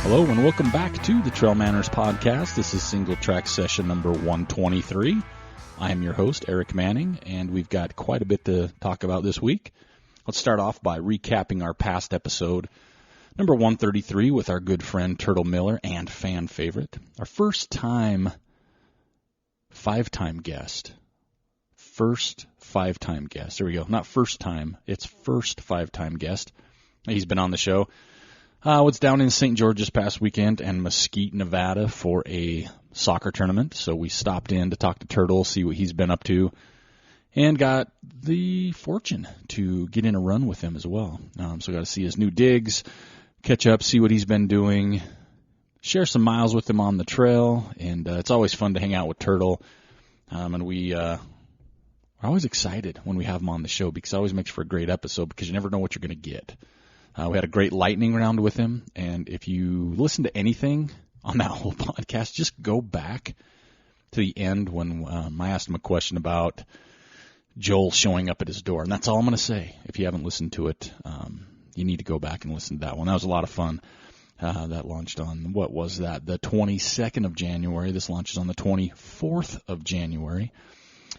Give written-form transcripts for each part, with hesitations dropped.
Hello and welcome back to the Trail Manners Podcast. This is Singletrack Session number 123. I am your host, Eric Manning, and we've got quite a bit to talk about this week. Let's start off by recapping our past episode, number 133, with our good friend Turtle Miller and fan favorite. Our five-time guest. First five-time guest. There we go. Not first time. It's first five-time guest. He's been on the show. Was down in St. George this past weekend and Mesquite, Nevada for a soccer tournament. So we stopped in to talk to Turtle, see what he's been up to, and got the fortune to get in a run with him as well. So got to see his new digs, catch up, see what he's been doing, share some miles with him on the trail, and it's always fun to hang out with Turtle. And we're always excited when we have him on the show because it always makes for a great episode because you never know what you're going to get. We had a great lightning round with him, and if you listen to anything on that whole podcast, just go back to the end when I asked him a question about Joel showing up at his door, and that's all I'm going to say. If you haven't listened to it, you need to go back and listen to that one. That was a lot of fun. That launched on, what was that, the 22nd of January. This launches on the 24th of January.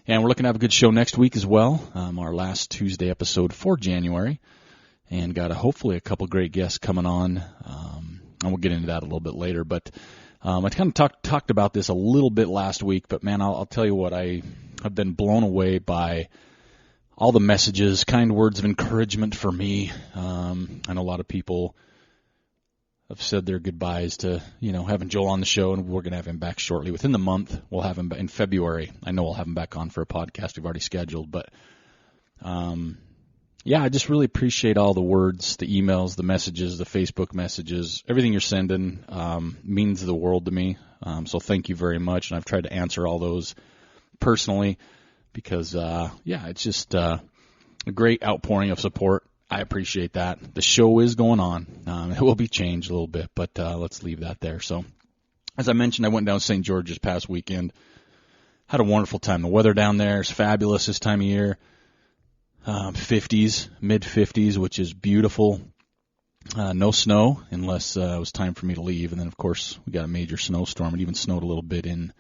And we're looking to have a good show next week as well, our last Tuesday episode for January. And got hopefully a couple great guests coming on, and we'll get into that a little bit later. But I kind of talked about this a little bit last week, but man, I'll tell you what, I have been blown away by all the messages, kind words of encouragement for me. I know a lot of people have said their goodbyes to, having Joel on the show, and we're going to have him back shortly. Within the month, we'll have him in February. I know we'll have him back on for a podcast we've already scheduled, but yeah, I just really appreciate all the words, the emails, the messages, the Facebook messages. Everything you're sending means the world to me. So thank you very much. And I've tried to answer all those personally because, it's just a great outpouring of support. I appreciate that. The show is going on. It will be changed a little bit, but let's leave that there. So as I mentioned, I went down to St. George this past weekend. Had a wonderful time. The weather down there is fabulous this time of year. 50s, mid-50s, which is beautiful. No snow unless it was time for me to leave. And then, of course, we got a major snowstorm. It even snowed a little bit in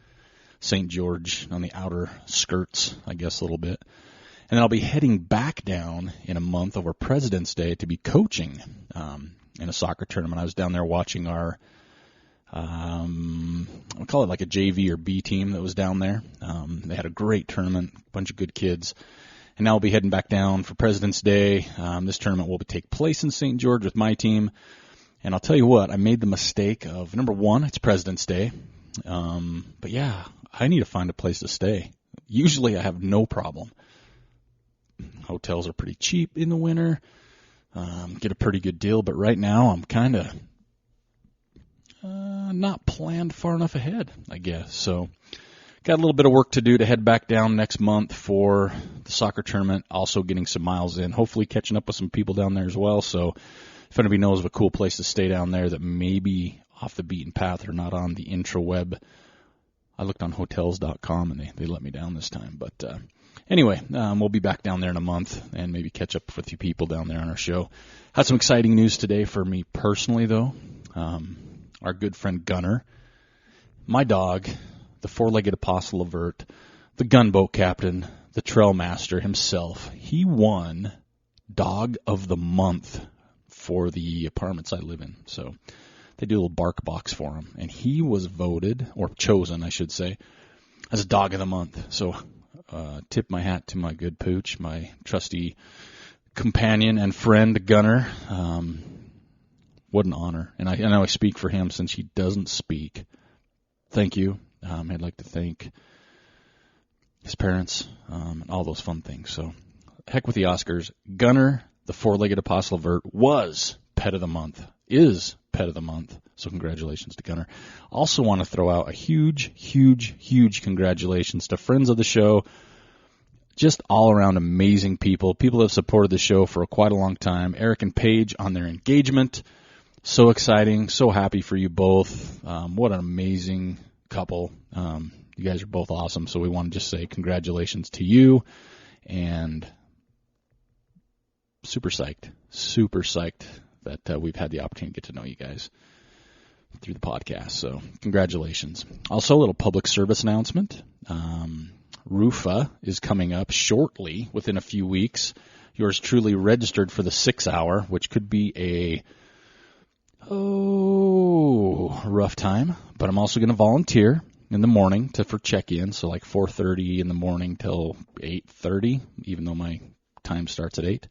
St. George on the outer skirts, I guess, a little bit. And then I'll be heading back down in a month over President's Day to be coaching in a soccer tournament. I was down there watching our, I'll call it like a JV or B team that was down there. They had a great tournament, a bunch of good kids. And now I'll be heading back down for President's Day. This tournament will take place in St. George with my team. And I'll tell you what, I made the mistake of, number one, it's President's Day. But yeah, I need to find a place to stay. Usually I have no problem. Hotels are pretty cheap in the winter. Get a pretty good deal. But right now I'm kind of not planned far enough ahead, I guess. So got a little bit of work to do to head back down next month for the soccer tournament, also getting some miles in, hopefully catching up with some people down there as well. So if anybody knows of a cool place to stay down there that may be off the beaten path or not on the intraweb, I looked on hotels.com and they let me down this time. But anyway, we'll be back down there in a month and maybe catch up with a few people down there on our show. Had some exciting news today for me personally, though. Our good friend Gunner, my dog, the four-legged apostle of Vert, the gunboat captain, the trail master himself. He won Dog of the Month for the apartments I live in. So they do a little bark box for him. And he was voted, or chosen, I should say, as Dog of the Month. So tip my hat to my good pooch, my trusty companion and friend, Gunner. What an honor. And I know I speak for him since he doesn't speak. Thank you. I'd like to thank his parents and all those fun things. So, heck with the Oscars. Gunner, the four-legged apostle of Vert, was Pet of the Month, is Pet of the Month. So congratulations to Gunner. Also want to throw out a huge, huge, huge congratulations to friends of the show. Just all-around amazing people. People that have supported the show for quite a long time. Eric and Paige on their engagement. So exciting. So happy for you both. What an amazing couple. You guys are both awesome, so we want to just say congratulations to you, and super psyched that we've had the opportunity to get to know you guys. through the podcast. So congratulations. Also, a little public service announcement. RUFA is coming up shortly, within a few weeks. Yours truly registered for the 6 hour, which could be a rough time. But I'm also going to volunteer in the morning for check-in, so like 4:30 in the morning till 8:30, even though my time starts at 8.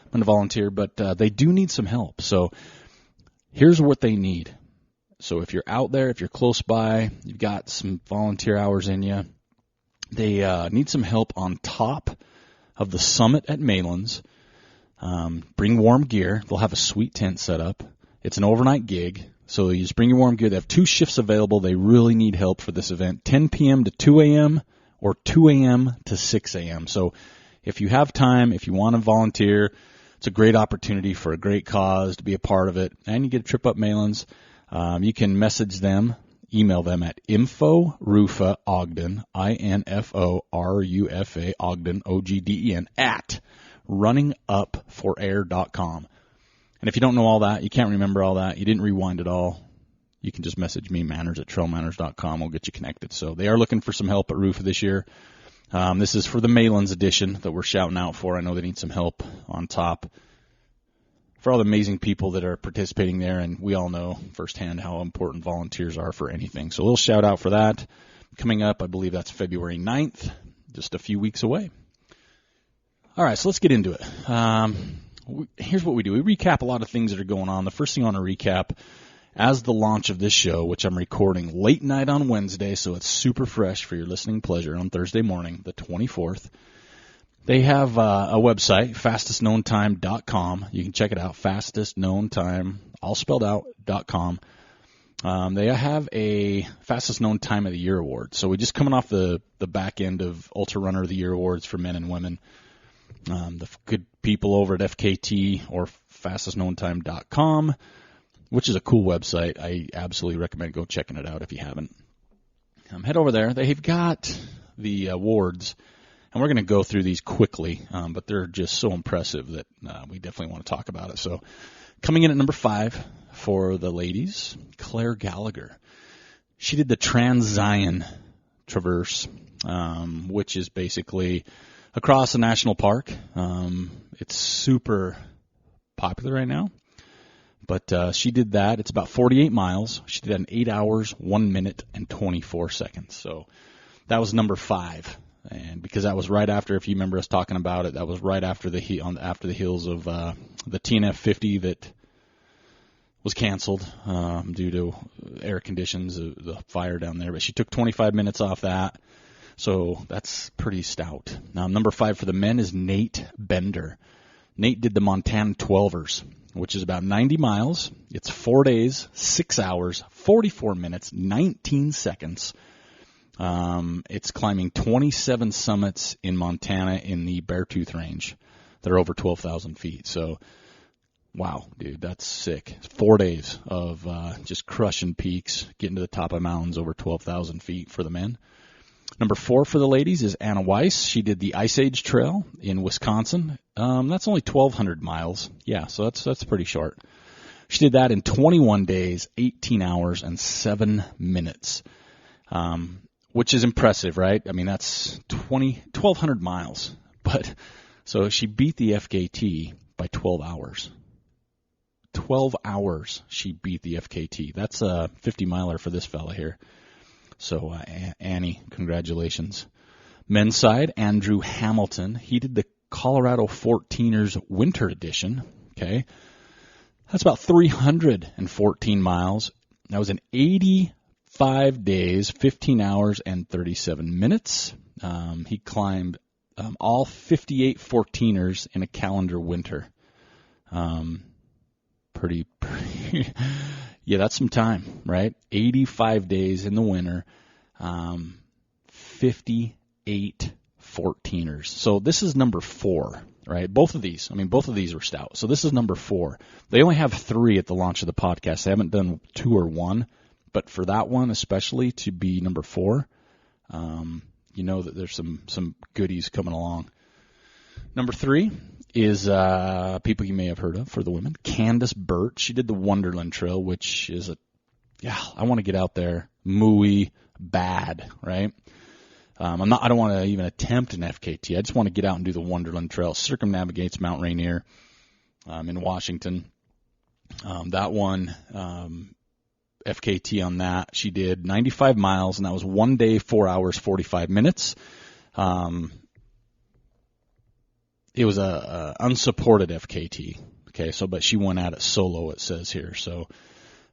I'm going to volunteer, but they do need some help. So here's what they need. So if you're out there, if you're close by, you've got some volunteer hours in you, they need some help on top of the summit at Malin's. Bring warm gear. They'll have a sweet tent set up. It's an overnight gig, so you just bring your warm gear. They have 2 shifts available. They really need help for this event, 10 p.m. to 2 a.m. or 2 a.m. to 6 a.m. So if you have time, if you want to volunteer, it's a great opportunity for a great cause to be a part of it, and you get a trip up Malin's. You can message them, email them at info.rufa Ogden, INFORUFA Ogden, OGDEN, at runningupforair.com. And if you don't know all that, you can't remember all that, you didn't rewind it all, you can just message me, manners@trailmanners.com. We'll get you connected. So they are looking for some help at RUFA this year. This is for the Malin's edition that we're shouting out for. I know they need some help on top for all the amazing people that are participating there, and we all know firsthand how important volunteers are for anything. So a little shout out for that. Coming up, I believe that's February 9th, just a few weeks away. All right, so let's get into it. Here's what we do. We recap a lot of things that are going on. The first thing I want to recap, as the launch of this show, which I'm recording late night on Wednesday, so it's super fresh for your listening pleasure on Thursday morning, the 24th. They have a website, fastestknowntime.com. You can check it out, fastestknowntime, all spelled out, .com. They have a Fastest Known Time of the Year award. So we're just coming off the back end of Ultra Runner of the Year awards for men and women. The good people over at FKT or fastestknowntime.com, which is a cool website. I absolutely recommend go checking it out if you haven't. Head over there. They've got the awards, and we're going to go through these quickly, but they're just so impressive that we definitely want to talk about it. So coming in at number 5 for the ladies, Claire Gallagher. She did the Trans-Zion Traverse, which is basically across a national park. It's super popular right now, but she did that. It's about 48 miles. She did that in 8 hours, 1 minute, and 24 seconds. So that was number 5. And because that was right after, if you remember us talking about it, that was right after the heels of the TNF 50 that was canceled due to air conditions, the fire down there. But she took 25 minutes off that. So that's pretty stout. Now, number 5 for the men is Nate Bender. Nate did the Montane 12ers, which is about 90 miles. It's 4 days, 6 hours, 44 minutes, 19 seconds. It's climbing 27 summits in Montana in the Beartooth Range that are over 12,000 feet. So, wow, dude, that's sick. 4 days of just crushing peaks, getting to the top of mountains over 12,000 feet for the men. Number 4 for the ladies is Anna Weiss. She did the Ice Age Trail in Wisconsin. That's only 1,200 miles. Yeah, so that's pretty short. She did that in 21 days, 18 hours, and 7 minutes, which is impressive, right? I mean, that's 1,200 miles. But so she beat the FKT by 12 hours. 12 hours she beat the FKT. That's a 50-miler for this fella here. So, Annie, congratulations. Men's side, Andrew Hamilton. He did the Colorado 14ers Winter Edition. Okay. That's about 314 miles. That was in 85 days, 15 hours, and 37 minutes. He climbed all 58 14ers in a calendar winter. Pretty yeah, that's some time, right? 85 days in the winter, 58 14ers. So this is number 4, right? Both of these are stout. So this is number 4. They only have 3 at the launch of the podcast. They haven't done 2 or 1, but for that one especially to be number 4, you know that there's some goodies coming along. Number 3 is people you may have heard of for the women. Candace Burt. She did the Wonderland Trail, which is a I want to get out there, mooey, bad, right? I don't want to even attempt an FKT. I just want to get out and do the Wonderland Trail. Circumnavigates Mount Rainier in Washington. That one, FKT on that, she did 95 miles, and that was 1 day, 4 hours, 45 minutes. It was a unsupported FKT. Okay, so but she went at it solo, it says here. So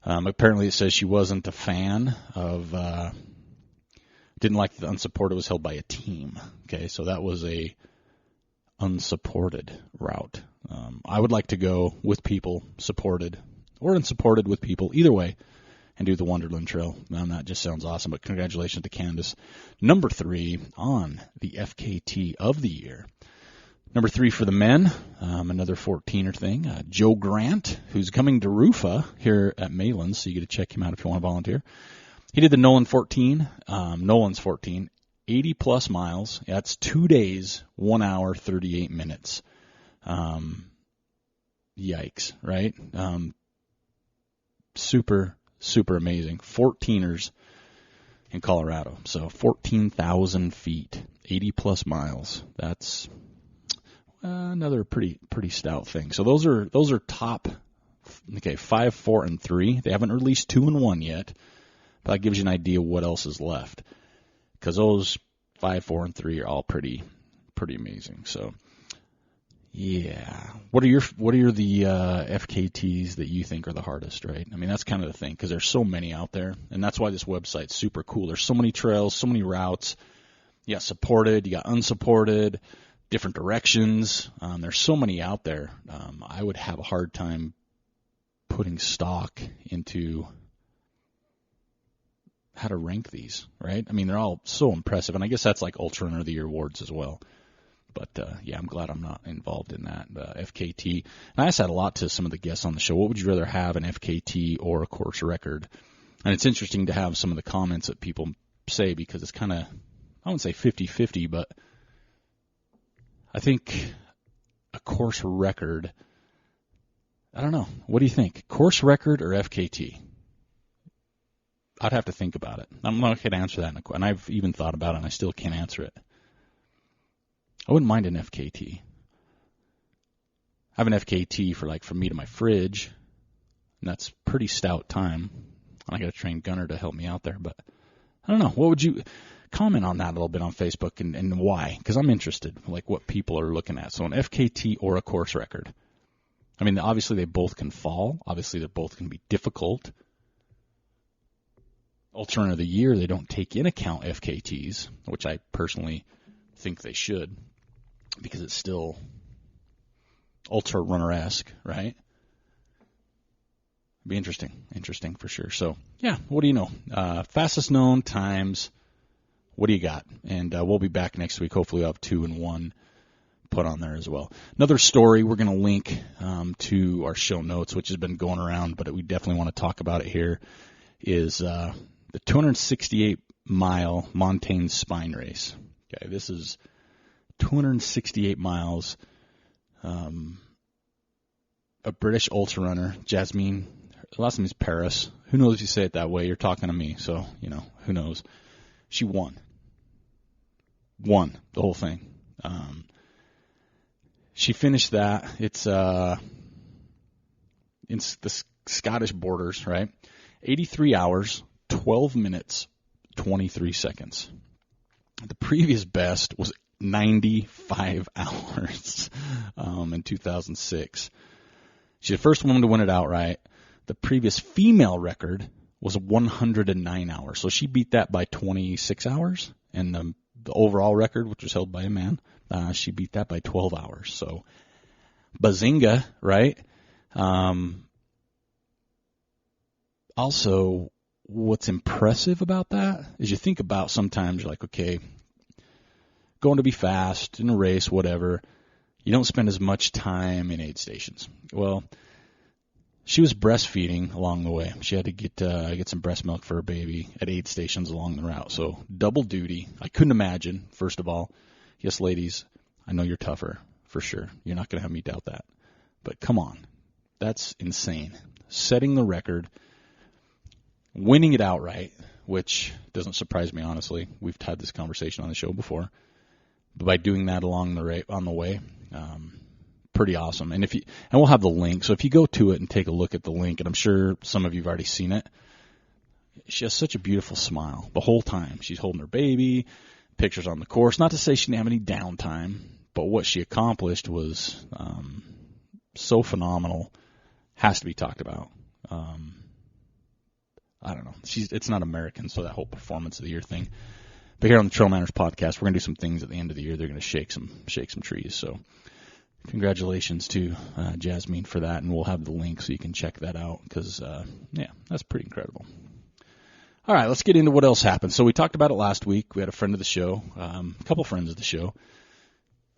apparently it says she wasn't a fan of, didn't like the unsupported was held by a team. Okay, so that was a unsupported route. I would like to go with people, supported or unsupported with people, either way, and do the Wonderland Trail. That just sounds awesome, but congratulations to Candace. Number 3 on the FKT of the year. Number 3 for the men, another 14er thing. Joe Grant, who's coming to Rufa here at Maylands, so you get to check him out if you want to volunteer. He did the Nolan's 14, 80 plus miles. That's 2 days, 1 hour, 38 minutes. Yikes, right? Super amazing. 14ers in Colorado. So 14,000 feet, 80 plus miles. That's another pretty stout thing. So those are top, 5, 4, and 3. They haven't released 2 and 1 yet, but that gives you an idea what else is left. Because those 5, 4, and 3 are all pretty amazing. So yeah, what are the FKTs that you think are the hardest, right? I mean, that's kind of the thing, because there's so many out there, and that's why this website's super cool. There's so many trails, so many routes. You got supported, you got unsupported, different directions. There's so many out there. I would have a hard time putting stock into how to rank these, right? I mean, they're all so impressive, and I guess that's like Ultra Runner of the Year awards as well. But, I'm glad I'm not involved in that FKT. And I asked that a lot to some of the guests on the show. What would you rather have, an FKT or a course record? And it's interesting to have some of the comments that people say, because it's kind of, I wouldn't say 50-50, but I think a course record, I don't know. What do you think? Course record or FKT? I'd have to think about it. I'm not going to answer that, and I've even thought about it, and I still can't answer it. I wouldn't mind an FKT. I have an FKT for me to my fridge, and that's pretty stout time. I got to train Gunner to help me out there, but I don't know. What would you comment on that a little bit on Facebook, and why? Because I'm interested, like what people are looking at. So an FKT or a course record. I mean, obviously they both can fall. Obviously they both can be difficult. Ultra Runner of the Year, they don't take in account FKTs, which I personally think they should, because it's still ultra runner-esque, right? Be interesting for sure. So yeah, what do you know? Fastest known times. What do you got? And we'll be back next week. Hopefully we'll have 2 and 1 put on there as well. Another story we're going to link to our show notes, which has been going around, but we definitely want to talk about it here, is the 268-mile Montane Spine Race. Okay, this is 268 miles. A British ultra runner, Jasmine, her last name is Paris. Who knows if you say it that way? You're talking to me, so, who knows. She won the whole thing. She finished that. It's in the Scottish borders, right? 83 hours, 12 minutes, 23 seconds. The previous best was 95 hours in 2006. She's the first woman to win it outright. The previous female record was 109 hours. So she beat that by 26 hours. And the overall record, which was held by a man, she beat that by 12 hours. So bazinga, right? Also, what's impressive about that is you think about sometimes you're like, okay, going to be fast in a race, whatever, you don't spend as much time in aid stations. Well, she was breastfeeding along the way. She had to get some breast milk for her baby at aid stations along the route. So double duty. I couldn't imagine, first of all. Yes, ladies, I know you're tougher, for sure. You're not going to have me doubt that. But come on. That's insane. Setting the record. winning it outright, which doesn't surprise me, honestly. We've had this conversation on the show before. But by doing that on the way, pretty awesome. And we'll have the link. So if you go to it and take a look at the link, and I'm sure some of you have already seen it, she has such a beautiful smile the whole time. She's holding her baby, pictures on the course. Not to say she didn't have any downtime, but what she accomplished was so phenomenal. Has to be talked about. I don't know. It's not American, so that whole performance of the year thing. But here on the Trail Manners podcast, we're going to do some things at the end of the year. They're going to shake some trees. So congratulations to Jasmine for that, and we'll have the link so you can check that out because, that's pretty incredible. All right, let's get into what else happened. So we talked about it last week. We had a friend of the show, a couple friends of the show.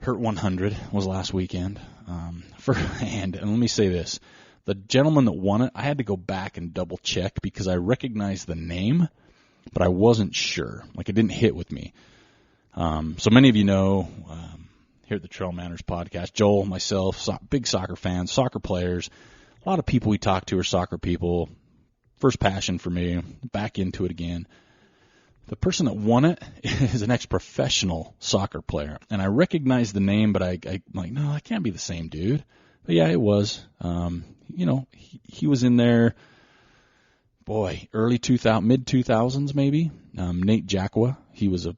Hurt 100 was last weekend. And let me say this. The gentleman that won it, I had to go back and double check because I recognized the name, but I wasn't sure. Like, it didn't hit with me. So many of you know, here at the Trail Manners podcast, Joel, myself, big soccer fans, soccer players. A lot of people we talk to are soccer people. First passion for me, back into it again. The person that won it is an ex-professional soccer player, and I recognized the name, but I'm like, no, that can't be the same dude. But yeah, it was. He was in there, early 2000, mid-2000s maybe. Nate Jacqua, he was a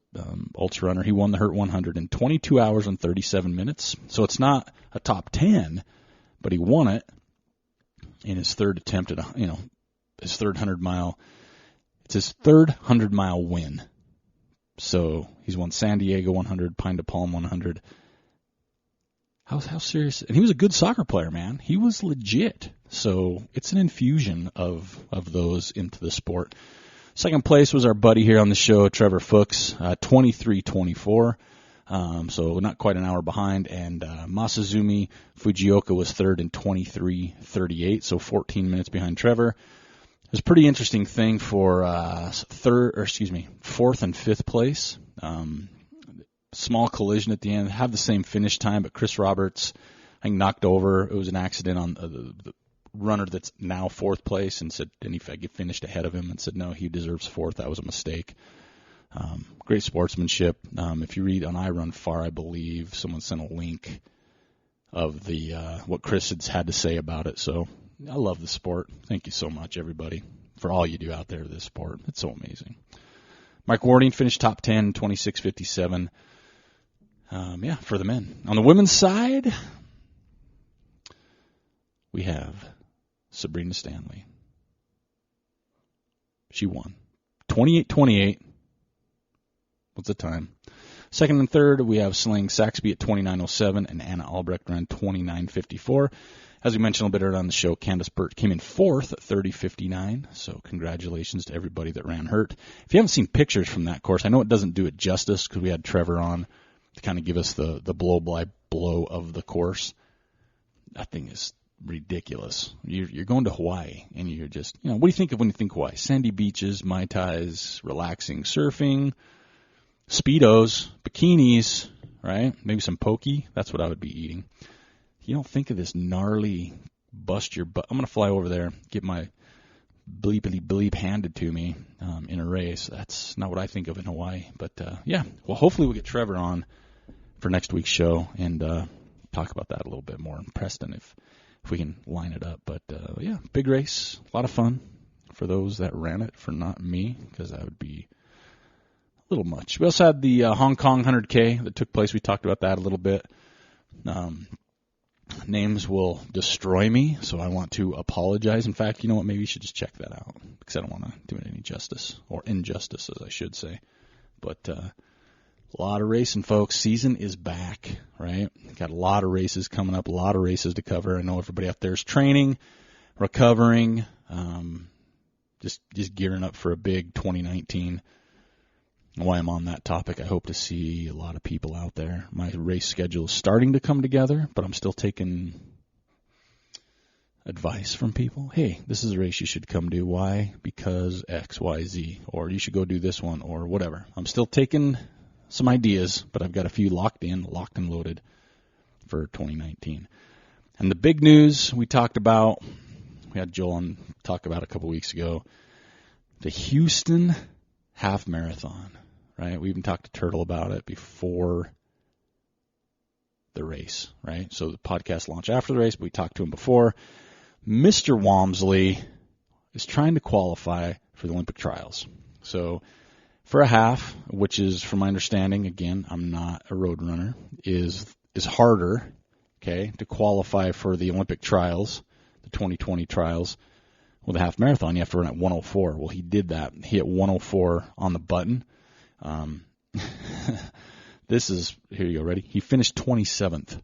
ultra runner. He won the Hurt 100 in 22 hours and 37 minutes. So it's not a top 10, but he won it in his third attempt at his third 100-mile. It's his third 100-mile win. So he's won San Diego 100, Pine de Palm 100. How serious? And he was a good soccer player, man. He was legit. So it's an infusion of those into the sport. Second place was our buddy here on the show, Trevor Fuchs, 23:24. So not quite an hour behind. And Masazumi Fujioka was third in 23:38, so 14 minutes behind Trevor. It was a pretty interesting thing for fourth and fifth place. Small collision at the end. Have the same finish time, but Chris Roberts, I think, knocked over. It was an accident on the runner that's now fourth place, and said, and if I get finished ahead of him, and said no, he deserves fourth. That was a mistake. Great sportsmanship. If you read on I Run Far, I believe someone sent a link of the what Chris had to say about it. So I love the sport. Thank you so much, everybody, for all you do out there to this sport. It's so amazing. Mike Warding finished top 10, 26:57. For the men. On the women's side, we have Sabrina Stanley. She won. 28:28. What's the time? Second and third, we have Celine Saxby at 29:07, and Anna Albrecht ran 29:54. As we mentioned a little bit earlier on the show, Candace Burt came in fourth at 30:59. So congratulations to everybody that ran Hurt. If you haven't seen pictures from that course, I know it doesn't do it justice because we had Trevor on to kind of give us the blow of the course. That thing is ridiculous. You're going to Hawaii, and you're just, what do you think of when you think Hawaii? Sandy beaches, Mai Tais, relaxing surfing, Speedos, bikinis, right? Maybe some poke. That's what I would be eating. You don't think of this gnarly bust your butt. I'm going to fly over there, get my bleepity bleep handed to me in a race. That's not what I think of in Hawaii. But, well, hopefully we'll get Trevor on for next week's show and talk about that a little bit more. And Preston, if we can line it up. But, big race, a lot of fun for those that ran it, for not me, because that would be a little much. We also had the Hong Kong 100K that took place. We talked about that a little bit. Names will destroy me, so I want to apologize. In fact, you know what? Maybe you should just check that out because I don't want to do it any justice, or injustice, as I should say. But a lot of racing, folks. Season is back, right? Got a lot of races coming up, a lot of races to cover. I know everybody out there is training, recovering, just gearing up for a big 2019. While I'm on that topic, I hope to see a lot of people out there. My race schedule is starting to come together, but I'm still taking advice from people. Hey, this is a race you should come do. Why? Because X, Y, Z. Or you should go do this one, or whatever. I'm still taking some ideas, but I've got a few locked and loaded for 2019. And the big news we talked about, we had Joel on talk about a couple weeks ago, the Houston half marathon, right? We even talked to Turtle about it before the race, right? So the podcast launched after the race, but we talked to him before. Mr. Walmsley is trying to qualify for the Olympic trials. So for a half, which is, from my understanding, again, I'm not a road runner, is harder, okay, to qualify for the Olympic trials, the 2020 trials. With a half marathon, you have to run at 104. Well, he did that. He hit 104 on the button. This is, here you go, ready? He finished 27th.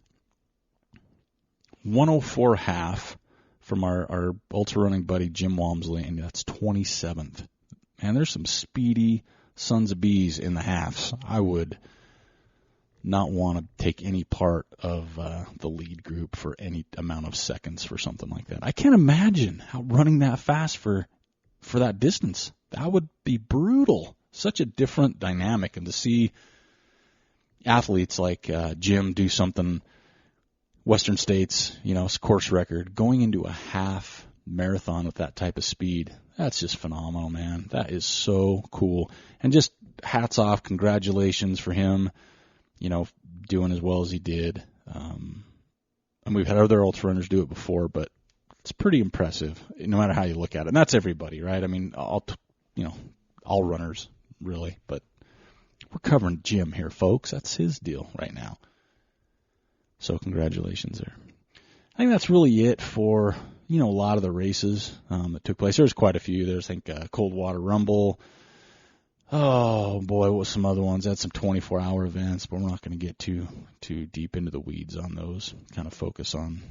104 half from our ultra running buddy Jim Walmsley, and that's 27th. Man, there's some speedy sons of bees in the halves. I would not want to take any part of the lead group for any amount of seconds for something like that. I can't imagine how running that fast for that distance. That would be brutal. Such a different dynamic, and to see athletes like Jim do something, Western States, course record, going into a half marathon with that type of speed, that's just phenomenal, man. That is so cool. And just hats off, congratulations for him, doing as well as he did. And we've had other ultra runners do it before, but it's pretty impressive, no matter how you look at it. And that's everybody, right? I mean, all runners, really. But we're covering Jim here, folks. That's his deal right now. So congratulations there. I think that's really it for, a lot of the races that took place. There's quite a few. There's, I think, Coldwater Rumble. Oh, boy, what was some other ones? Had some 24-hour events, but we're not going to get too deep into the weeds on those. Kind of focus on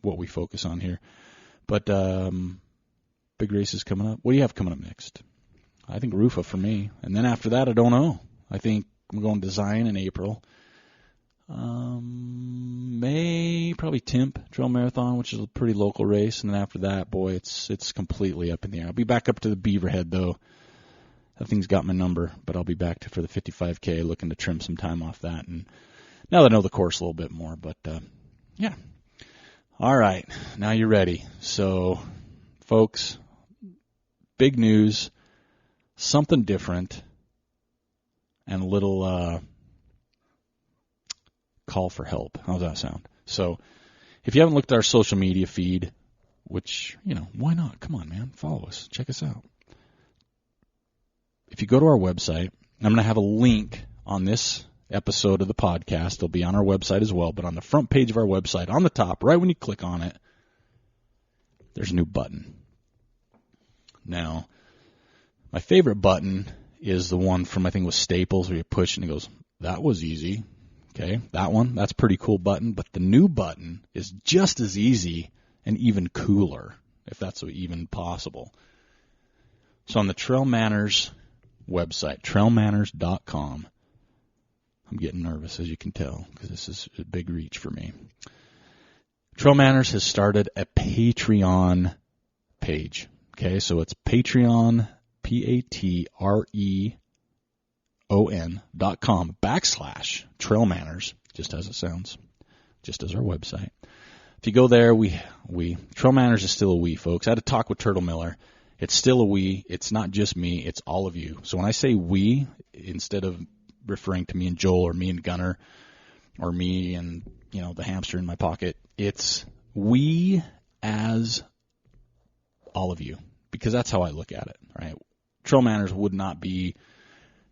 what we focus on here. But big races coming up. What do you have coming up next? I think Rufa for me. And then after that, I don't know. I think I'm going to Zion in April. May, probably Temp Trail Marathon, which is a pretty local race. And then after that, boy, it's completely up in the air. I'll be back up to the Beaverhead, though. That thing's got my number, but I'll be back for the 55K, looking to trim some time off that. And now that I know the course a little bit more, but yeah. All right, now you're ready. So, folks, big news, something different, and a little call for help. How's that sound? So, if you haven't looked at our social media feed, which, why not? Come on, man, follow us, check us out. If you go to our website, I'm going to have a link on this episode of the podcast. It'll be on our website as well, but on the front page of our website, on the top, right when you click on it, there's a new button. Now, my favorite button is the one from, I think it was Staples, where you push and it goes, that was easy. Okay, that one, that's a pretty cool button, but the new button is just as easy and even cooler, if that's even possible. So on the Trail Manners website, trailmanners.com. I'm getting nervous, as you can tell, because this is a big reach for me. Trail Manners has started a Patreon page. Okay, so it's Patreon, patreon.com/Trail Manners, just as it sounds, just as our website. If you go there, Trail Manners is still a we, folks. I had to talk with Turtle Miller. It's still a we. It's not just me. It's all of you. So when I say we, instead of referring to me and Joel or me and Gunner or me and, the hamster in my pocket, it's we as all of you, because that's how I look at it, right? Trail Manners would not be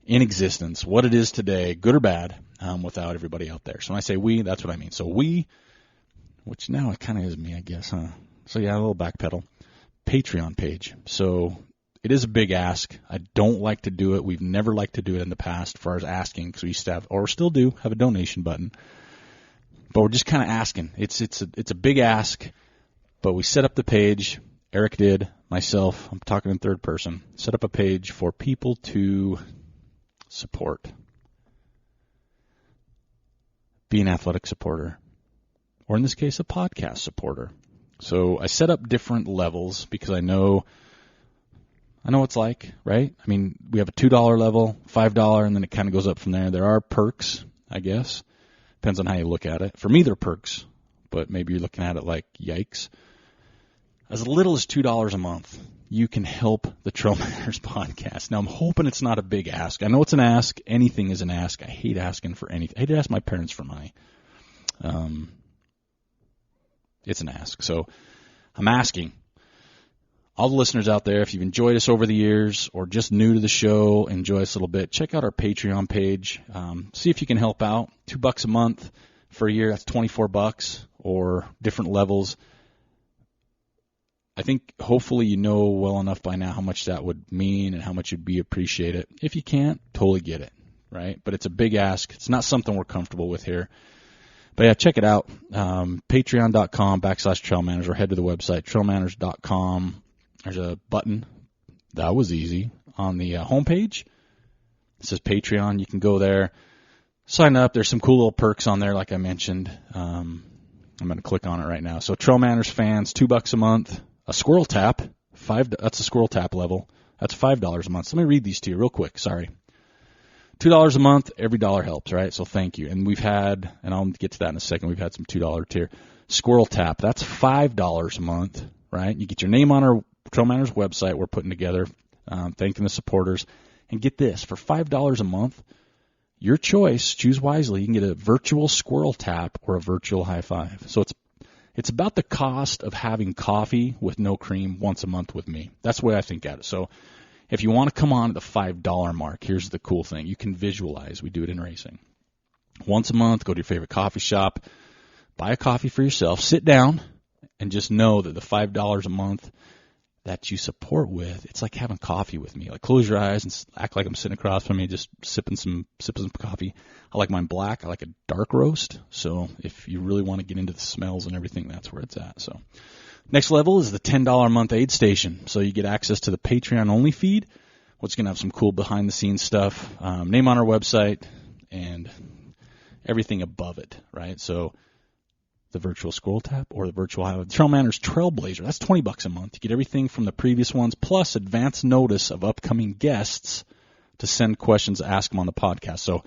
in existence, what it is today, good or bad, without everybody out there. So when I say we, that's what I mean. So we, which now it kind of is me, I guess, huh? So yeah, a little backpedal. Patreon page. So it is a big ask. I don't like to do it. We've never liked to do it in the past as far as asking, because we used to have, or still do, have a donation button. But we're just kind of asking. It's a big ask, but we set up the page. Eric did, myself, I'm talking in third person, set up a page for people to support. Be an athletic supporter, or in this case, a podcast supporter. So I set up different levels because I know what it's like, right? I mean, we have a $2 level, $5, and then it kind of goes up from there. There are perks, I guess. Depends on how you look at it. For me, they're perks, but maybe you're looking at it like, yikes. As little as $2 a month you can help the Trail Manners podcast. Now, I'm hoping it's not a big ask. I know it's an ask. Anything is an ask. I hate asking for anything. I hate to ask my parents for money. It's an ask. So I'm asking all the listeners out there, if you've enjoyed us over the years or just new to the show, enjoy us a little bit, check out our Patreon page. See if you can help out. $2 a month for a year, that's $24, or different levels. I think hopefully you know well enough by now how much that would mean and how much you'd be appreciated. If you can't, totally get it, right? But it's a big ask. It's not something we're comfortable with here. But yeah, check it out. Patreon.com/trailmanners, or head to the website, trailmanners.com. There's a button. That was easy. On the homepage, it says Patreon. You can go there, sign up. There's some cool little perks on there, like I mentioned. I'm going to click on it right now. So Trail Manners fans, $2 a month. A squirrel tap, that's a squirrel tap level. That's $5 a month. So let me read these to you real quick. Sorry. $2 a month, every dollar helps, right? So thank you. And we've had, and I'll get to that in a second, we've had some $2 tier. Squirrel tap, that's $5 a month, right? You get your name on our Trail Manners website we're putting together, thanking the supporters. And get this, for $5 a month, your choice, choose wisely, you can get a virtual squirrel tap or a virtual high five. So it's about the cost of having coffee with no cream once a month with me. That's the way I think at it. So if you want to come on at the $5 mark, here's the cool thing. You can visualize. We do it in racing. Once a month, go to your favorite coffee shop, buy a coffee for yourself, sit down, and just know that the $5 a month that you support with, it's like having coffee with me. Like, close your eyes and act like I'm sitting across from you, just sipping some coffee. I like mine black. I like a dark roast. So if you really want to get into the smells and everything, that's where it's at. So next level is the $10 a month aid station. So you get access to the Patreon only feed, which is going to have some cool behind the scenes stuff, name on our website, and everything above it, right? So the virtual scroll tap or the virtual Trail Manners Trailblazer, that's $20 a month. You get everything from the previous ones, plus advance notice of upcoming guests to send questions, ask them on the podcast. So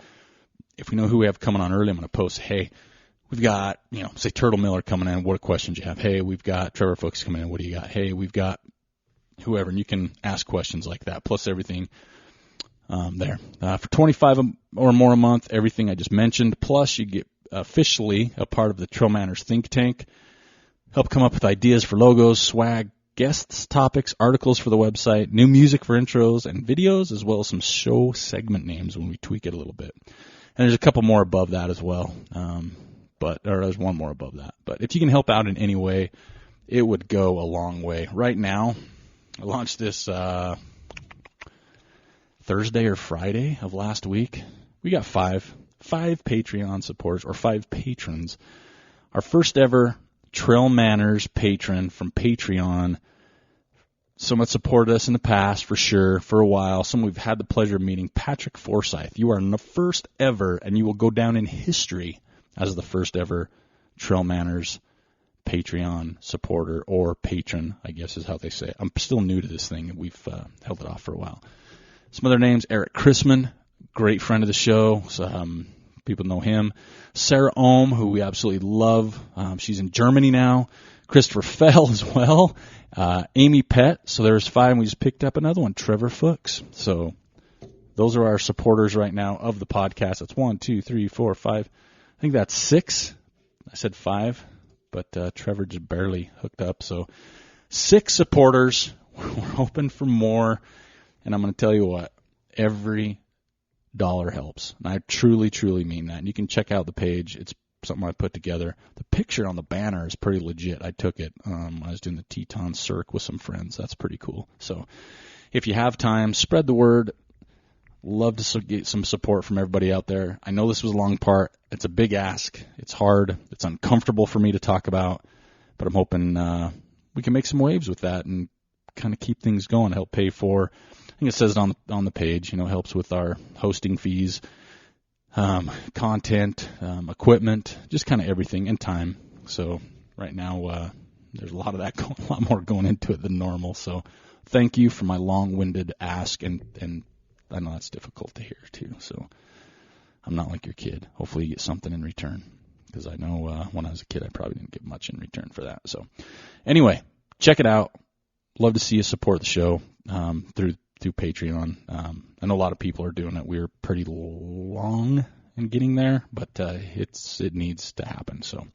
if we know who we have coming on early, I'm going to post, hey, we've got, say Turtle Miller coming in, what questions you have? Hey, we've got Trevor Fuchs coming in, what do you got? Hey, we've got whoever, and you can ask questions like that, plus everything there. For $25 or more a month, everything I just mentioned, plus you get officially a part of the Trail Manners think tank, help come up with ideas for logos, swag, guests, topics, articles for the website, new music for intros and videos, as well as some show segment names when we tweak it a little bit. And there's a couple more above that as well, or there's one more above that. But if you can help out in any way, it would go a long way. Right now, I launched this Thursday or Friday of last week. We got five Patreon supporters, or 5 patrons. Our first ever Trail Manners patron from Patreon. Someone supported us in the past, for sure, for a while. Someone we've had the pleasure of meeting, Patrick Forsyth. You are the first ever, and you will go down in history as the first ever Trail Manners Patreon supporter, or patron, I guess is how they say it. I'm still new to this thing, and we've held it off for a while. Some other names, Eric Chrisman, great friend of the show. People know him. Sarah Ohm, who we absolutely love. She's in Germany now. Christopher Fell as well. Amy Pett. So there's 5, and we just picked up another one, Trevor Fuchs. So those are our supporters right now of the podcast. That's 1, 2, 3, 4, 5. I think that's 6. I said 5, but Trevor just barely hooked up. So 6 supporters. We're hoping for more. And I'm going to tell you what, every dollar helps. And I truly, truly mean that. And you can check out the page. It's something I put together. The picture on the banner is pretty legit. I took it when I was doing the Teton Cirque with some friends. That's pretty cool. So if you have time, spread the word. Love to get some support from everybody out there. I know this was a long part. It's a big ask. It's hard. It's uncomfortable for me to talk about. But I'm hoping we can make some waves with that and kind of keep things going, help pay for, I think it says it on the page, helps with our hosting fees, content, equipment, just kind of everything, and time. So right now there's a lot of that, a lot more going into it than normal. So thank you for my long-winded ask, and I know that's difficult to hear too. So I'm not like your kid. Hopefully you get something in return, because I know when I was a kid I probably didn't get much in return for that. So anyway, check it out. love to see you support the show through Patreon. I know a lot of people are doing it. We're pretty long in getting there, but it needs to happen. So,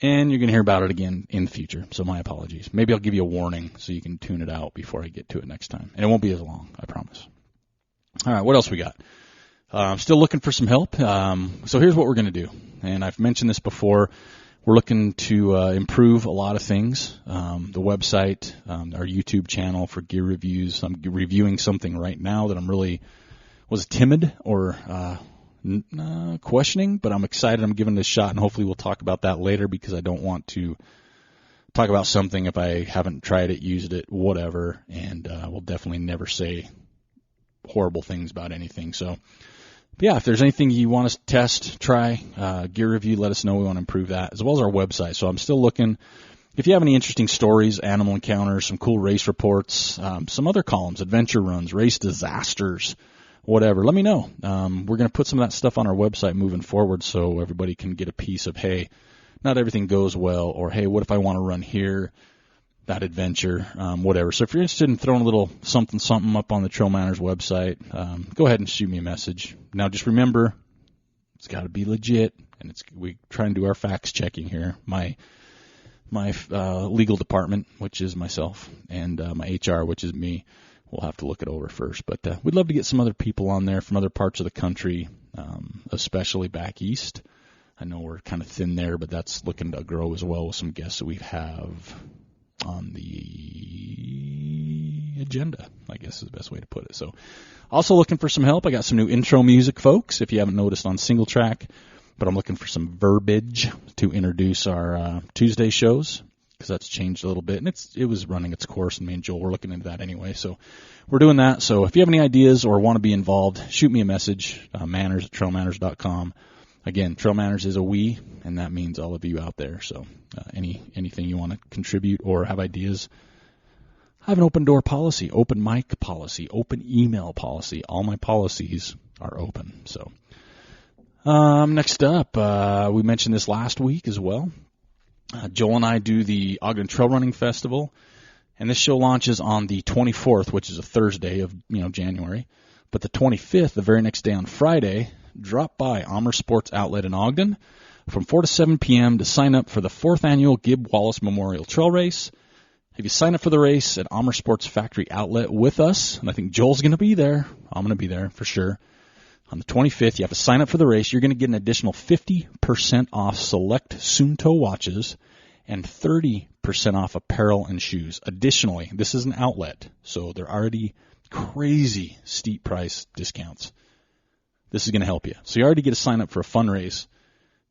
and you're going to hear about it again in the future. So my apologies. Maybe I'll give you a warning so you can tune it out before I get to it next time, and it won't be as long, I promise. All right, what else we got? I'm still looking for some help. So here's what we're going to do, and I've mentioned this before. We're looking to improve a lot of things. The website, our YouTube channel for gear reviews. I'm reviewing something right now that I'm really was timid or questioning, but I'm excited. I'm giving it a shot, and hopefully we'll talk about that later because I don't want to talk about something if I haven't tried it, used it, whatever, and we'll definitely never say horrible things about anything. So, yeah, if there's anything you want us to test, try, gear review, let us know. We want to improve that, as well as our website. So I'm still looking. If you have any interesting stories, animal encounters, some cool race reports, some other columns, adventure runs, race disasters, whatever, let me know. We're going to put some of that stuff on our website moving forward so everybody can get a piece of, hey, not everything goes well, or, hey, what if I want to run here, that adventure, whatever. So if you're interested in throwing a little something up on the Trail Manners website, go ahead and shoot me a message. Now, just remember, it's got to be legit, and we try and do our facts checking here. My legal department, which is myself, and my HR, which is me, we'll have to look it over first. But we'd love to get some other people on there from other parts of the country, especially back east. I know we're kind of thin there, but that's looking to grow as well with some guests that we have on the agenda, I guess is the best way to put it. So also looking for some help. I got some new intro music, folks, if you haven't noticed on Singletrack, but I'm looking for some verbiage to introduce our Tuesday shows because that's changed a little bit, and it was running its course, and me and Joel were looking into that anyway. So we're doing that. So if you have any ideas or want to be involved, shoot me a message, manners@trailmanners.com. Again, Trail Manners is a we, and that means all of you out there. So anything you want to contribute or have ideas, I have an open door policy, open mic policy, open email policy. All my policies are open. So next up, we mentioned this last week as well. Joel and I do the Ogden Trail Running Festival, and this show launches on the 24th, which is a Thursday of January. But the 25th, the very next day on Friday, drop by Amer Sports Outlet in Ogden from 4 to 7 p.m. to sign up for the 4th Annual Gib Wallace Memorial Trail Race. If you sign up for the race at Amer Sports Factory Outlet with us, and I think Joel's going to be there, I'm going to be there for sure, on the 25th, you have to sign up for the race. You're going to get an additional 50% off select Sunto watches and 30% off apparel and shoes. Additionally, this is an outlet, so they're already crazy steep price discounts. This is going to help you. So you already get to sign up for a fun race.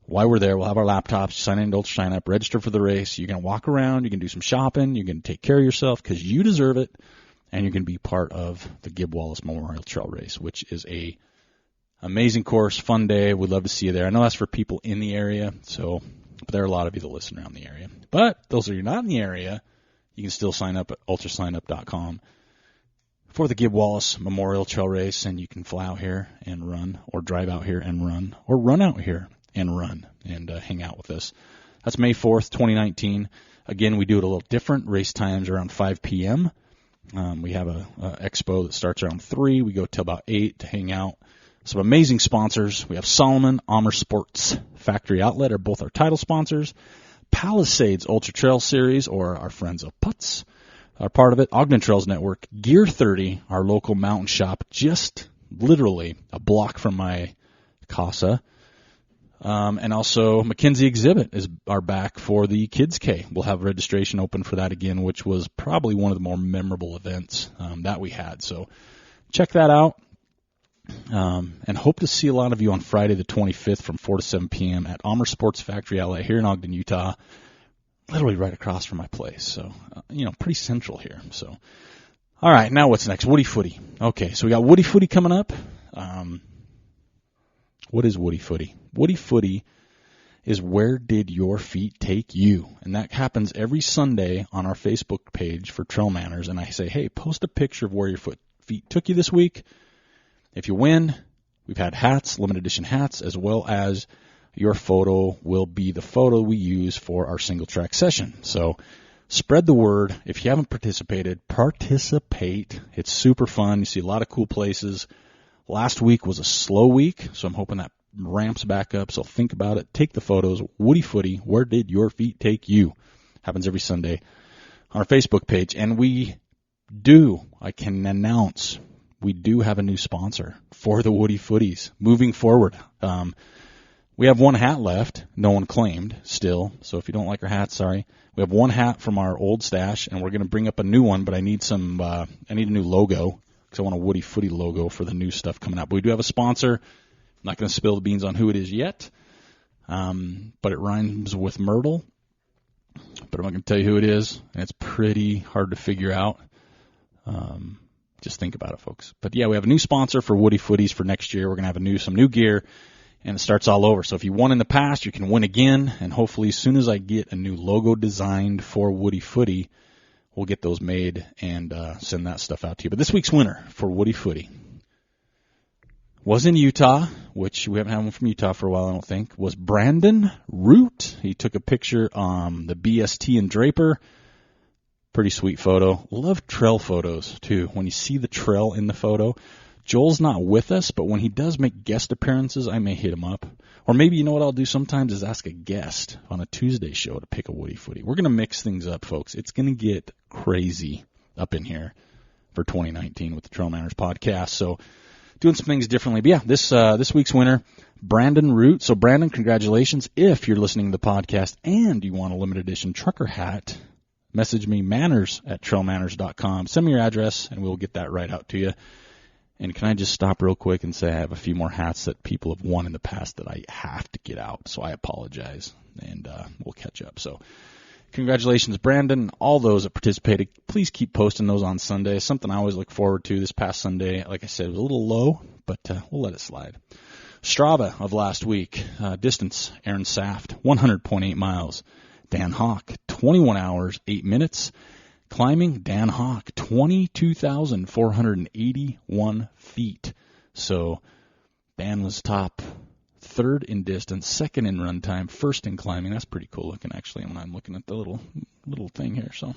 While we're there, we'll have our laptops. Sign in to Ultra Sign Up, register for the race. You're going to walk around. You can do some shopping. You're going to take care of yourself because you deserve it. And you're going to be part of the Gib Wallace Memorial Trail Race, which is a amazing course, fun day. We'd love to see you there. I know that's for people in the area, but there are a lot of you that listen around the area. But those of you not in the area, you can still sign up at ultrasignup.com for the Gib Wallace Memorial Trail Race, and you can fly out here and run, or drive out here and run, or run out here and run, and hang out with us. That's May 4th, 2019. Again, we do it a little different. Race times around 5 p.m. We have a expo that starts around 3. We go till about 8 to hang out. Some amazing sponsors. We have Solomon, Amer Sports Factory Outlet are both our title sponsors. Palisades Ultra Trail Series, or our friends of Putz, are part of it. Ogden Trails Network, Gear 30, our local mountain shop, just literally a block from my casa. And also McKinsey Exhibit are back for the Kids K. We'll have registration open for that again, which was probably one of the more memorable events that we had. So check that out. And hope to see a lot of you on Friday the 25th from 4 to 7 p.m. at Amer Sports Factory Outlet here in Ogden, Utah. Literally right across from my place. So, pretty central here. So, all right, now what's next? Woody Footy. Okay, so we got Woody Footy coming up. What is Woody Footy? Woody Footy is where did your feet take you? And that happens every Sunday on our Facebook page for Trail Manners. And I say, hey, post a picture of where your feet took you this week. If you win, we've had hats, limited edition hats, as well as your photo will be the photo we use for our Singletrack Session. So Spread the word. If you haven't participated, participate. It's super fun. You see a lot of cool places. Last week was a slow week, so I'm hoping that ramps back up. So think about it. Take the photos. Woody Footy, where did your feet take you? Happens every Sunday on our Facebook page. And I can announce, we do have a new sponsor for the Woody Footies moving forward. We have one hat left. No one claimed still. So if you don't like our hats, sorry. We have one hat from our old stash, and we're going to bring up a new one, but I need a new logo because I want a Woody Footy logo for the new stuff coming out. But we do have a sponsor. I'm not going to spill the beans on who it is yet, but it rhymes with Myrtle. But I'm not going to tell you who it is, and it's pretty hard to figure out. Just think about it, folks. But yeah, we have a new sponsor for Woody Footies for next year. We're going to have some new gear, and it starts all over. So if you won in the past, you can win again, and hopefully as soon as I get a new logo designed for Woody Footy, we'll get those made and send that stuff out to you. But this week's winner for Woody Footy was in Utah, which we haven't had one from Utah for a while, I don't think, was Brandon Root. He took a picture on the BST in Draper. Pretty sweet photo. Love trail photos, too. When you see the trail in the photo, Joel's not with us, but when he does make guest appearances, I may hit him up. Or maybe, you know what I'll do sometimes is ask a guest on a Tuesday show to pick a Woody Footy. We're going to mix things up, folks. It's going to get crazy up in here for 2019 with the Trail Manners podcast. So doing some things differently. But yeah, this week's winner, Brandon Root. So Brandon, congratulations. If you're listening to the podcast and you want a limited edition trucker hat, message me, manners@trailmanners.com. Send me your address, and we'll get that right out to you. And can I just stop real quick and say I have a few more hats that people have won in the past that I have to get out, so I apologize, and we'll catch up. So congratulations, Brandon. All those that participated, please keep posting those on Sunday. Something I always look forward to. This past Sunday, like I said, was a little low, but we'll let it slide. Strava of last week, distance, Aaron Saft, 100.8 miles. Dan Hawk, 21 hours, 8 minutes. Climbing, Dan Hawk, 22,481 feet. So Dan was top, third in distance, second in run time, first in climbing. That's pretty cool looking, actually, when I'm looking at the little thing here. So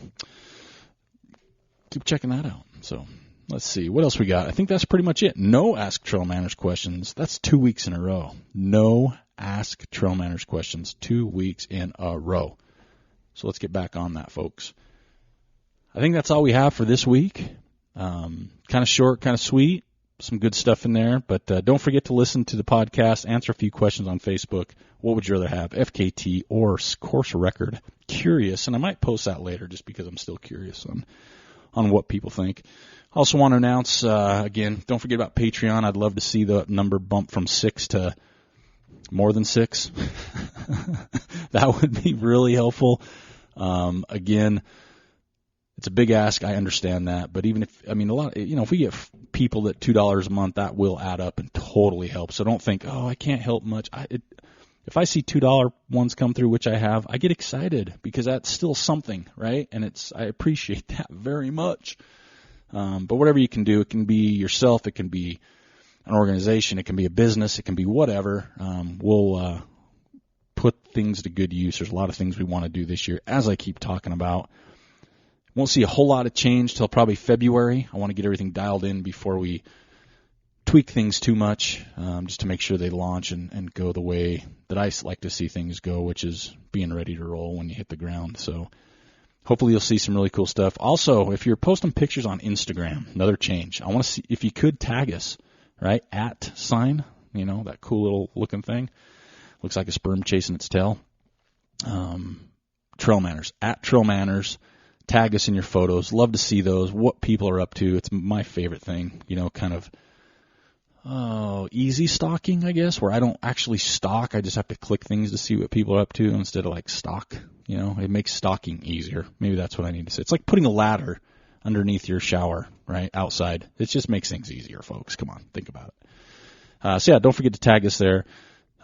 keep checking that out. So let's see. What else we got? I think that's pretty much it. No Ask Trail Manners questions. That's 2 weeks in a row. No Ask Trail Manners questions 2 weeks in a row. So let's get back on that, folks. I think that's all we have for this week. Kind of short, kind of sweet. Some good stuff in there. But don't forget to listen to the podcast, answer a few questions on Facebook. What would you rather have, FKT or course record? Curious, and I might post that later just because I'm still curious on what people think. I also want to announce, again, don't forget about Patreon. I'd love to see the number bump from 6 to more than 6. That would be really helpful. Again, it's a big ask. I understand that, but even if we get people at $2 a month, that will add up and totally help. So don't think, I can't help much. If I see $2 ones come through, which I have, I get excited because that's still something, right? And I appreciate that very much. But whatever you can do, it can be yourself, it can be an organization, it can be a business, it can be whatever. We'll put things to good use. There's a lot of things we want to do this year, as I keep talking about. Won't see a whole lot of change till probably February. I want to get everything dialed in before we tweak things too much, just to make sure they launch and go the way that I like to see things go, which is being ready to roll when you hit the ground. So hopefully you'll see some really cool stuff. Also, if you're posting pictures on Instagram, another change. I want to see if you could tag us, right? @ sign, that cool little looking thing. Looks like a sperm chasing its tail. Trail Manners, @ Trail Manners. Tag us in your photos. Love to see those, what people are up to. It's my favorite thing, kind of easy stalking, I guess, where I don't actually stalk. I just have to click things to see what people are up to instead of stalk. It makes stalking easier. Maybe that's what I need to say. It's like putting a ladder underneath your shower, right, outside. It just makes things easier, folks. Come on, think about it. So yeah, don't forget to tag us there.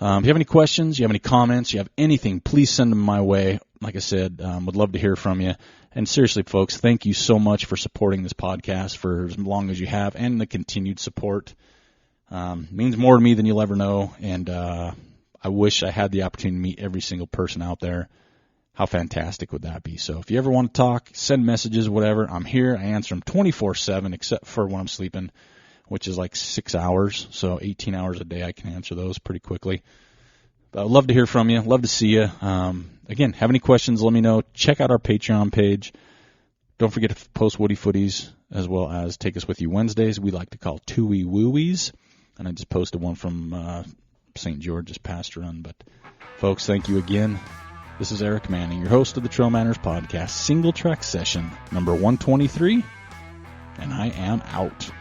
If you have any questions, you have any comments, you have anything, please send them my way. Like I said, would love to hear from you. And seriously, folks, thank you so much for supporting this podcast for as long as you have and the continued support. Means more to me than you'll ever know. And I wish I had the opportunity to meet every single person out there. How fantastic would that be? So if you ever want to talk, send messages, whatever, I'm here. I answer them 24/7 except for when I'm sleeping, which is like 6 hours. So 18 hours a day, I can answer those pretty quickly. But I'd love to hear from you. Love to see you. Again, have any questions, let me know. Check out our Patreon page. Don't forget to post Woody Footies as well as Take Us With You Wednesdays. We like to call Tooey Wooies. And I just posted one from St. George's Pasture Run. But folks, thank you again. This is Eric Manning, your host of the Trail Manners Podcast, Singletrack Session number 123, and I am out.